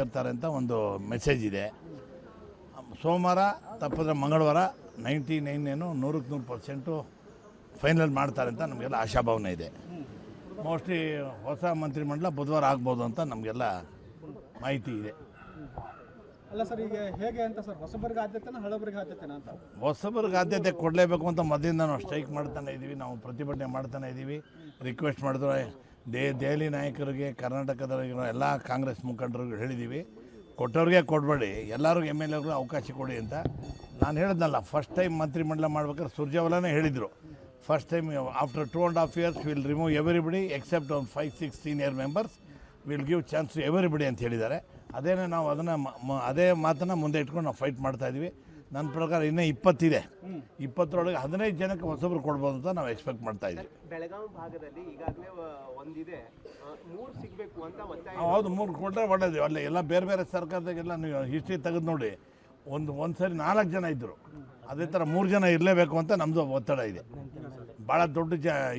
ಸೇರ್ತಾರೆ ಅಂತ ಒಂದು ಮೆಸೇಜ್ ಇದೆ. ಸೋಮವಾರ ತಪ್ಪಿದ್ರೆ ಮಂಗಳವಾರ 99% ಫೈನಲ್ ಮಾಡ್ತಾರೆ ಅಂತ ನಮಗೆಲ್ಲ ಆಶಾಭಾವನೆ ಇದೆ. ಮೋಸ್ಟ್ಲಿ ಹೊಸ ಮಂತ್ರಿಮಂಡಲ ಬುಧವಾರ ಆಗ್ಬೋದು ಅಂತ ನಮಗೆಲ್ಲ ಮಾಹಿತಿ ಇದೆ. ಅಲ್ಲ ಸರ್, ಈಗ ಹೇಗೆ ಅಂತ ಸರ್, ಹೊಸಬರಿಗೆ ಆದ್ಯತೆನ ಹಳಬರಿಗೆ ಆದ್ಯತೆನಾ ಅಂತ? ಹೊಸಬರಿಗೆ ಆದ್ಯತೆ ಕೊಡಲೇಬೇಕು ಅಂತ ಮೊದಲಿಂದ ನಾವು ಸ್ಟ್ರೈಕ್ ಮಾಡ್ತಾನೆ ಇದ್ದೀವಿ, ನಾವು ಪ್ರತಿಭಟನೆ ಮಾಡ್ತಾನೆ ಇದ್ದೀವಿ. ರಿಕ್ವೆಸ್ಟ್ ಮಾಡಿದ್ರೆ ದೆಹಲಿ ನಾಯಕರಿಗೆ, ಕರ್ನಾಟಕದ ಎಲ್ಲ ಕಾಂಗ್ರೆಸ್ ಮುಖಂಡರಿಗೆ ಹೇಳಿದ್ದೀವಿ, ಕೊಟ್ಟವ್ರಿಗೆ ಕೊಡಬೇಡಿ, ಎಲ್ಲರಿಗೂ MLAಗಳು ಅವಕಾಶ ಕೊಡಿ ಅಂತ. ನಾನು ಹೇಳಿದ್ನಲ್ಲ, ಫಸ್ಟ್ ಟೈಮ್ ಮಂತ್ರಿಮಂಡಲ ಮಾಡ್ಬೇಕಾದ್ರೆ ಸುರ್ಜೇವಾಲಾನೇ ಹೇಳಿದರು, first time after 2.5 years will remove everybody except ಒಂದು 5-6 senior members, will give chance to everybody ಅಂತ ಹೇಳಿದ್ದಾರೆ. ಅದೇನೇ ನಾವು ಅದನ್ನು ಅದೇ ಮಾತನ್ನು ಮುಂದೆ ಇಟ್ಕೊಂಡು ನಾವು ಫೈಟ್ ಮಾಡ್ತಾಯಿದ್ವಿ. ನನ್ನ ಪ್ರಕಾರ ಇನ್ನೂ 20 ಇದೆ, 20ರೊಳಗೆ 15 ಜನಕ್ಕೆ ಹೊಸಬ್ರು ಕೊಡ್ಬೋದು ಅಂತ ನಾವು ಎಕ್ಸ್ಪೆಕ್ಟ್ ಮಾಡ್ತಾ ಇದ್ವಿ. ಬೆಳಗಾವಿ ಭಾಗದಲ್ಲಿ ಈಗಾಗಲೇ ಒಂದಿದೆ, 3 ಸಿಗಬೇಕು ಅಂತ ಒತ್ತಾಯ. ಹೌದು, 3 ಕೊಟ್ಟರೆ ಒಳ್ಳೆಯದು. ಅಲ್ಲ ಎಲ್ಲ ಬೇರೆ ಬೇರೆ ಸರ್ಕಾರದಾಗೆಲ್ಲ ನೀವು ಹಿಸ್ಟ್ರಿ ತೆಗೆದು ನೋಡಿ, ಒಂದು ಸರಿ 4 ಜನ ಇದ್ದರು, ಅದೇ ಥರ 3 ಜನ ಇರಲೇಬೇಕು ಅಂತ ನಮ್ಮದು ಒತ್ತಡ ಇದೆ. ಭಾಳ ದೊಡ್ಡ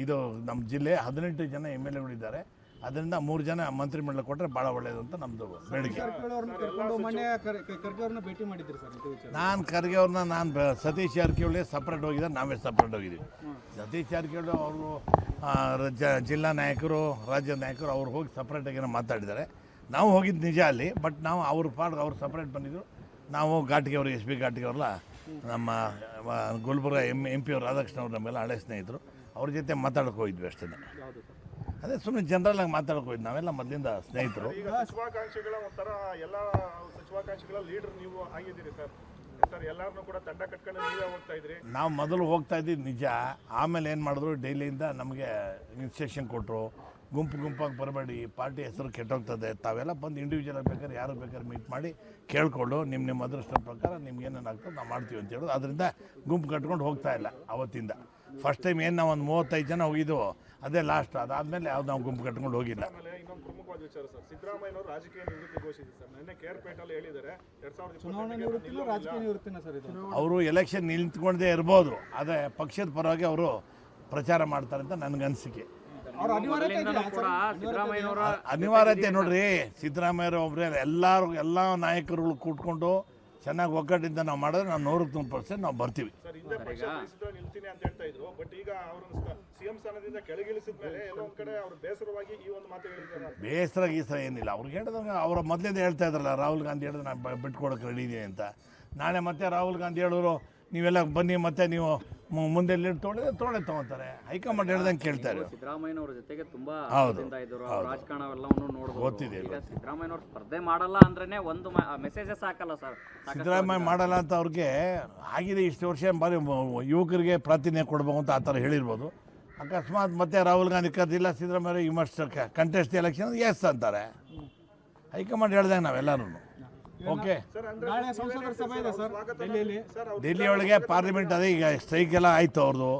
ಇದು ನಮ್ಮ ಜಿಲ್ಲೆ 18 ಜನ MLAಗಳಿದ್ದಾರೆ, ಅದರಿಂದ 3 ಜನ ಮಂತ್ರಿಮಂಡಲ ಕೊಟ್ಟರೆ ಭಾಳ ಒಳ್ಳೆಯದು ಅಂತ ನಮ್ಮದು ಬೇಡಿಕೆ. ನಾನು ಖರ್ಗೆ ಅವ್ರನ್ನ ಸತೀಶ್ ಜಾರಕಿಹೊಳಿ ಸಪ್ರೇಟ್ ಹೋಗಿದ್ದಾರೆ, ನಾವೇ ಸಪ್ರೇಟ್ ಹೋಗಿದ್ದೀವಿ. ಸತೀಶ್ ಜಾರಕಿಹೊಳಿ ಅವರು ಜಿಲ್ಲಾ ನಾಯಕರು, ರಾಜ್ಯ ನಾಯಕರು ಅವ್ರು ಹೋಗಿ ಸಪ್ರೇಟಾಗಿ ಮಾತಾಡಿದ್ದಾರೆ. ನಾವು ಹೋಗಿದ್ದು ನಿಜ ಅಲ್ಲಿ, ಬಟ್ ನಾವು ಅವ್ರ ಪಾಡ್ಗೆ ಅವ್ರು ಸಪ್ರೇಟ್ ಬಂದಿದ್ದರು. ನಾವು ಘಾಟಿಗೆ ಅವರು SP ಘಾಟಿಗೆ ಅವ್ರಲ್ಲ, ನಮ್ಮ ಗುಲ್ಬರ್ಗ MP ಅವರು ರಾಧಾಕೃಷ್ಣ ಅವರು ನಮ್ಮೆಲ್ಲ ಹಳೆ ಸ್ನೇಹಿತರು, ಅವ್ರ ಜೊತೆ ಮಾತಾಡೋಕೆ ಹೋಗಿದ್ವಿ ಅಷ್ಟೇ. ಅದೇ ಸುಮ್ಮನೆ ಜನರಲ್ ಆಗಿ ಮಾತಾಡೋಕೆ ಹೋಗಿದ್ದು, ನಾವೆಲ್ಲ ಮೊದಲಿಂದ ಸ್ನೇಹಿತರು. ಸಚಿವಾಕಾಂಕ್ಷಿಗಳ ಒಂಥರ ಎಲ್ಲ ಸಚಿವಾಕಾಂಕ್ಷಿಗಳ ಲೀಡರ್ ನೀವು ಆಗಿದ್ದೀರಿ ಸರ್. ಎಲ್ಲರನ್ನೂ ಕೂಡ ತಂಡ ಕಟ್ಕೊಂಡು ನೀವೇ ಹೋಗ್ತಾ ಇದ್ರಿ. ನಾವು ಮೊದಲು ಹೋಗ್ತಾ ಇದ್ದಿದ್ದು ನಿಜ, ಆಮೇಲೆ ಏನು ಮಾಡಿದ್ರು, ಡೈಲಿಯಿಂದ ನಮಗೆ ಇನ್ಸ್ಟ್ರಕ್ಷನ್ ಕೊಟ್ಟರು, ಗುಂಪಾಗಿ ಬರಬೇಡಿ, ಪಾರ್ಟಿ ಹೆಸರು ಕೆಟ್ಟೋಗ್ತದೆ, ತಾವೆಲ್ಲ ಬಂದು ಇಂಡಿವಿಜುವಲ್ ಆಗಿ ಬೇಕಾದ್ರೆ ಯಾರು ಬೇಕಾದ್ರೆ ಮೀಟ್ ಮಾಡಿ ಕೇಳಿಕೊಂಡು ನಿಮ್ಮ ಅದೃಷ್ಟ ಪ್ರಕಾರ ನಿಮ್ಗೆ ಏನೇನಾಗ್ತದೆ ನಾವು ಮಾಡ್ತೀವಿ ಅಂತ ಹೇಳೋದು. ಅದರಿಂದ ಗುಂಪು ಕಟ್ಕೊಂಡು ಹೋಗ್ತಾ ಇಲ್ಲ ಅವತ್ತಿಂದ. ಫಸ್ಟ್ ಟೈಮ್ ಏನು ನಾವು ಒಂದು 35 ಜನ ಹೋಗಿದ್ದು, ಅದೇ ಲಾಸ್ಟ್. ಅದಾದಮೇಲೆ ಯಾವ್ದು ನಾವು ಗುಂಪು ಕಟ್ಕೊಂಡು ಹೋಗಿಲ್ಲ. ಇನ್ನೊಂದು ಪ್ರಮುಖವಾದ ವಿಚಾರ ಸರ್, ಸಿದ್ದರಾಮಯ್ಯನವರು ರಾಜಕೀಯ ನಿವೃತ್ತಿ ಘೋಷಿಸಿದ್ದಾರೆ ಸರ್. ನಿನ್ನೆ KR-ಪೇಟೆಯಲ್ಲಿ ಹೇಳಿದ್ದಾರೆ 2024 ಅವರು ಎಲೆಕ್ಷನ್ ನಿಂತ್ಕೊಂಡೇ ಇರ್ಬೋದು, ಆದರೆ ಪಕ್ಷದ ಪರವಾಗಿ ಅವರು ಪ್ರಚಾರ ಮಾಡ್ತಾರೆ ಅಂತ ನನಗನ್ಸಿಕೆ. ಅನಿವಾರ್ಯತೆ ನೋಡ್ರಿ, ಸಿದ್ದರಾಮಯ್ಯರು ಒಬ್ಬರೇ ಎಲ್ಲ ನಾಯಕರುಗಳು ಕೂತ್ಕೊಂಡು ಚೆನ್ನಾಗಿ ಒಗ್ಗಟ್ಟಿಂದ ನಾವು ಮಾಡಿದ್ರೆ ನಾವು 100% ನಾವು ಬರ್ತೀವಿ. ನಿಲ್ತೀನಿ ಅಂತ ಹೇಳ್ತಾ ಇದ್ರು, ಬಟ್ ಈಗ ಅವರು CM ಸ್ಥಾನದಿಂದ ಕೆಳಗಿಳಿಸಿದ ಮೇಲೆ ಎಲ್ಲೊಂದ್ ಕಡೆ ಅವರು ಬೇಸರವಾಗಿ ಈ ಒಂದು ಮಾತು ಹೇಳಿದ್ದಾರೆ. ಬೇಸರ ಏನಿಲ್ಲ, ಅವ್ರಿಗೆ ಹೇಳಿದಂಗೆ ಅವರ ಮೊದಲಿಂದ ಹೇಳ್ತಾ ಇದ್ರಲ್ಲ, ರಾಹುಲ್ ಗಾಂಧಿ ಹೇಳಿದ್ರೆ ನಾನು ಬಿಟ್ಕೊಡೋಕೆ ರೆಡಿ ಇದೀನಿ ಅಂತ. ನಾಳೆ ಮತ್ತೆ ರಾಹುಲ್ ಗಾಂಧಿ ಹೇಳಿದ್ರು ನೀವೆಲ್ಲ ಬನ್ನಿ, ಮತ್ತೆ ನೀವು ಮುಂದೆ ಲೀಡ್ ತೊಗೊಳ್ತಾರೆ. ಹೈಕಮಾಂಡ್ ಹೇಳ್ದಂಗೆ ಕೇಳ್ತಾರೆ. ಸಿದ್ದರಾಮಯ್ಯನವರ ಜೊತೆಗೆ ತುಂಬಾ ರಾಜಕಾರಣವೆಲ್ಲವನ್ನು ಗೊತ್ತಿದೆ. ಸಿದ್ದರಾಮಯ್ಯನವರು ಸ್ಪರ್ಧೆ ಮಾಡಲ್ಲ ಅಂದ್ರೆ ಒಂದು ಮೆಸೇಜಸ್ ಹಾಕಲ್ಲ ಸರ್. ಸಿದ್ದರಾಮಯ್ಯ ಮಾಡಲ್ಲ ಅಂತ ಅವ್ರಿಗೆ ಆಗಿದೆ, ಇಷ್ಟು ವರ್ಷ ಬಾರಿ ಯುವಕರಿಗೆ ಪ್ರಾತಿನಿಧ್ಯ ಕೊಡ್ಬೇಕು ಅಂತ ಆ ಥರ ಹೇಳಿರ್ಬೋದು. ಅಕಸ್ಮಾತ್ ಮತ್ತೆ ರಾಹುಲ್ ಗಾಂಧಿ ಕರೆದಿಲ್ಲ, Siddaramaiah you must contest election ಎಸ್ ಅಂತಾರೆ. ಹೈಕಮಾಂಡ್ ಹೇಳ್ದಂಗೆ ನಾವೆಲ್ಲರೂ ಓಕೆ. ಡೆಲ್ಲಿ ಒಳಗೆ ಪಾರ್ಲಿಮೆಂಟ್ ಅದೇ, ಈಗ ಸ್ಟ್ರೈಕ್ ಎಲ್ಲ ಆಯಿತು ಅವ್ರದ್ದು,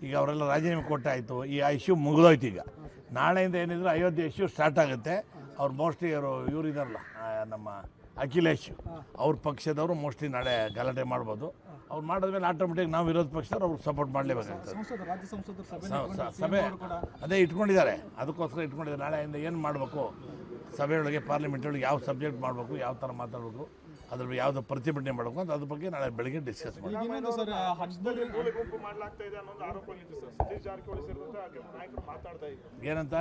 ಈಗ ಅವರೆಲ್ಲ ರಾಜೀನಾಮೆ ಕೊಟ್ಟಾಯಿತು, ಈ ಇಶ್ಯೂ ಮುಗಿದೋಯ್ತು. ಈಗ ನಾಳೆಯಿಂದ ಏನಿದ್ರು ಅಯೋಧ್ಯೆ ಇಶ್ಯೂ ಸ್ಟಾರ್ಟ್ ಆಗುತ್ತೆ. ಅವ್ರು ಮೋಸ್ಟ್ಲಿ ಇವರು ಇದಾರಲ್ಲ, ನಮ್ಮ ಅಖಿಲೇಶ್ ಅವ್ರ ಪಕ್ಷದವರು ಮೋಸ್ಟ್ಲಿ ನಾಳೆ ಗಲಾಟೆ ಮಾಡ್ಬೋದು. ಅವ್ರು ಮಾಡಿದ್ಮೇಲೆ ಆಟೋಮೆಟಿಕ್ ನಾವು ವಿರೋಧ ಪಕ್ಷದವ್ರು ಅವ್ರಿಗೆ ಸಪೋರ್ಟ್ ಮಾಡಲೇಬೇಕಾಗ್ತದೆ. ಸಭೆ ಅದೇ ಇಟ್ಕೊಂಡಿದ್ದಾರೆ, ಅದಕ್ಕೋಸ್ಕರ ಇಟ್ಕೊಂಡಿದ್ದಾರೆ. ನಾಳೆಯಿಂದ ಏನು ಮಾಡಬೇಕು, ಸಭೆಯೊಳಗೆ ಪಾರ್ಲಿಮೆಂಟ್ ಒಳಗೆ ಯಾವ ಸಬ್ಜೆಕ್ಟ್ ಮಾಡಬೇಕು, ಯಾವ ಥರ ಮಾತಾಡಬೇಕು, ಅದ್ರ ಯಾವ್ದು ಪ್ರತಿಭಟನೆ ಮಾಡಬೇಕು ಅಂತ ಅದ್ರ ಬಗ್ಗೆ ನಾಳೆ ಬೆಳಗ್ಗೆ ಡಿಸ್ಕಸ್ ಮಾಡಿ. ಏನಂತ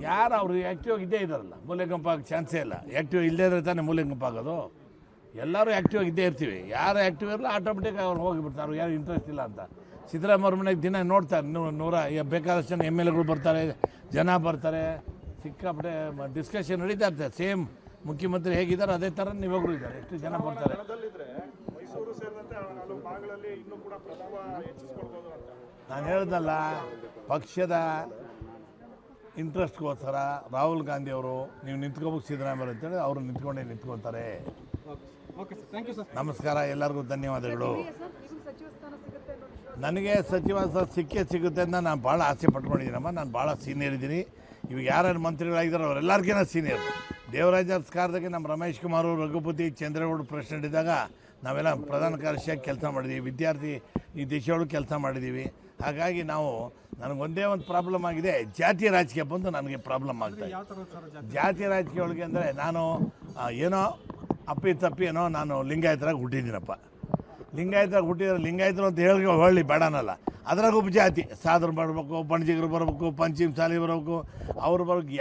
ಯಾರು ಅವರು ಆ್ಯಕ್ಟಿವ್ ಇದ್ದೇ ಇದ್ದಾರಲ್ಲ, ಮೂಲೆ ಗುಂಪಾಗ ಚಾನ್ಸೇ ಇಲ್ಲ. ಆ್ಯಕ್ಟಿವ್ ಇಲ್ಲದೇ ಇದ್ರೆ ತಾನೇ ಮೂಲೆ ಗುಂಪಾಗೋದು. ಎಲ್ಲರೂ ಆ್ಯಕ್ಟಿವ್ ಇದ್ದೇ ಇರ್ತೀವಿ. ಯಾರು ಆ್ಯಕ್ಟಿವ್ ಇರಲ್ಲ ಆಟೋಮೆಟಿಕ್ ಅವ್ರು ಹೋಗಿಬಿಡ್ತಾರೆ, ಅವ್ರು ಯಾರು ಇಂಟ್ರೆಸ್ಟ್ ಇಲ್ಲ ಅಂತ. ಸಿದ್ದರಾಮಯ್ಯ ಮನೆಗೆ ದಿನ ನೋಡ್ತಾರೆ, 100 ಬೇಕಾದಷ್ಟು ಜನ MLAಗಳು ಬರ್ತಾರೆ, ಜನ ಬರ್ತಾರೆ, ಸಿಕ್ಕಾಪಟ್ಟೆ ಡಿಸ್ಕಷನ್ ನಡೀತಾ ಇರ್ತದೆ. ಸೇಮ್ ಮುಖ್ಯಮಂತ್ರಿ ಹೇಗಿದ್ದಾರೆ ಅದೇ ಥರ ನೀವಾಗಲೂ ಇದ್ದಾರೆ, ಎಷ್ಟು ಜನ ಬರ್ತಾರೆ. ನಾನು ಹೇಳ್ದಲ್ಲ, ಪಕ್ಷದ ಇಂಟ್ರೆಸ್ಟ್ಗೋಸ್ಕರ ರಾಹುಲ್ ಗಾಂಧಿ ಅವರು ನೀವು ನಿಂತ್ಕೋಬೇಕು ಸಿದ್ದರಾಮಯ್ಯ ಅಂತೇಳಿ ಅವರು ನಿಂತ್ಕೊತಾರೆ. ನಮಸ್ಕಾರ, ಎಲ್ಲರಿಗೂ ಧನ್ಯವಾದಗಳು. ನನಗೆ ಸಚಿವ ಸ್ಥಾನ ಸಿಗುತ್ತೆ ಅಂತ ನಾನು ಭಾಳ ಆಸೆ ಪಟ್ಕೊಂಡಿದ್ದೀನಮ್ಮ. ನಾನು ಭಾಳ ಸೀನಿಯರ್ ಇದ್ದೀನಿ. ಇವಾಗ ಯಾರ್ಯಾರು ಮಂತ್ರಿಗಳಾಗಿದ್ದಾರೆ ಅವರೆಲ್ಲರಿಗಿನ ಸೀನಿಯರ್. ದೇವರಾಜ ಸರ್ಕಾರದಾಗೆ ನಮ್ಮ ರಮೇಶ್ ಕುಮಾರ್, ರಘುಪತಿ, ಚಂದ್ರೇಗೌಡ ಪ್ರೆಸಿಡೆಂಟ್ ಇದ್ದಾಗ ನಾವೆಲ್ಲ ಪ್ರಧಾನ ಕಾರ್ಯದರ್ಶಿಯಾಗಿ ಕೆಲಸ ಮಾಡಿದ್ದೀವಿ. ವಿದ್ಯಾರ್ಥಿ ಈ ದಿಶೆಯೊಳಗೆ ಕೆಲಸ ಮಾಡಿದ್ದೀವಿ. ಹಾಗಾಗಿ ನಾವು ನನಗೆ ಒಂದೇ ಒಂದು ಪ್ರಾಬ್ಲಮ್ ಆಗಿದೆ, ಜಾತಿ ರಾಜಕೀಯ ಬಂದು ನನಗೆ ಪ್ರಾಬ್ಲಮ್ ಆಗ್ತಾ ಇದೆ. ಯಾವ ಥರ ಸರ್ ಜಾತಿ ರಾಜಕೀಯ ಒಳಗೆ ಅಂದರೆ ನಾನು ಏನೋ ಅಪ್ಪಿ ಏನೋ ನಾನು ಲಿಂಗಾಯತರಾಗಿ ಹುಟ್ಟಿದ್ದೀನಪ್ಪ. ಲಿಂಗಾಯತರಾಗಿ ಹುಟ್ಟಿದ್ರೆ ಲಿಂಗಾಯತರು ಅಂತ ಹೇಳಿ ಬೇಡನಲ್ಲ, ಅದ್ರಾಗ ಉಪಜಾತಿ ಸಾದರು ಬರಬೇಕು, ಬಣಜಿಗರು ಬರಬೇಕು, ಪಂಚಿಮ ಸಾಲಿ ಬರಬೇಕು, ಅವ್ರು ಬರೋಕ್ಕೆ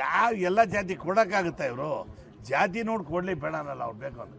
ಎಲ್ಲ ಜಾತಿ ಕೊಡೋಕ್ಕಾಗುತ್ತೆ. ಇವರು ಜಾತಿ ನೋಡಿ ಕೊಡಲಿ ಬೇಡನಲ್ಲ, ಅವ್ರು ಬೇಕು ಅಂತ.